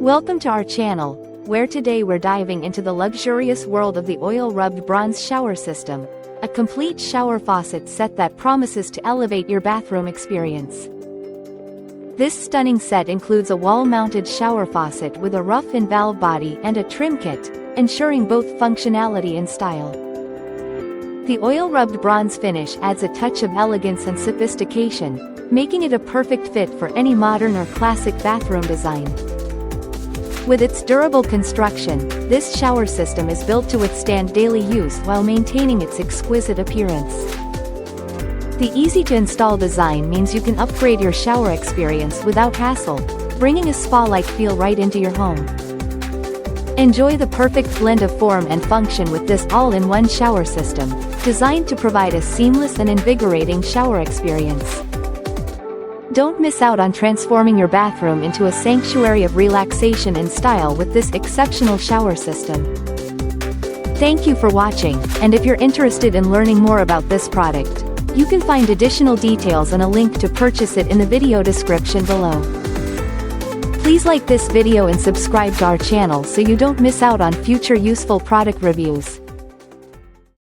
Welcome to our channel, where today we're diving into the luxurious world of the oil-rubbed bronze shower system, a complete shower faucet set that promises to elevate your bathroom experience. This stunning set includes a wall-mounted shower faucet with a rough-in-valve body and a trim kit, ensuring both functionality and style. The oil-rubbed bronze finish adds a touch of elegance and sophistication, making it a perfect fit for any modern or classic bathroom design. With its durable construction, this shower system is built to withstand daily use while maintaining its exquisite appearance. The easy-to-install design means you can upgrade your shower experience without hassle, bringing a spa-like feel right into your home. Enjoy the perfect blend of form and function with this all-in-one shower system, designed to provide a seamless and invigorating shower experience. Don't miss out on transforming your bathroom into a sanctuary of relaxation and style with this exceptional shower system. Thank you for watching, and if you're interested in learning more about this product, you can find additional details and a link to purchase it in the video description below. Please like this video and subscribe to our channel so you don't miss out on future useful product reviews.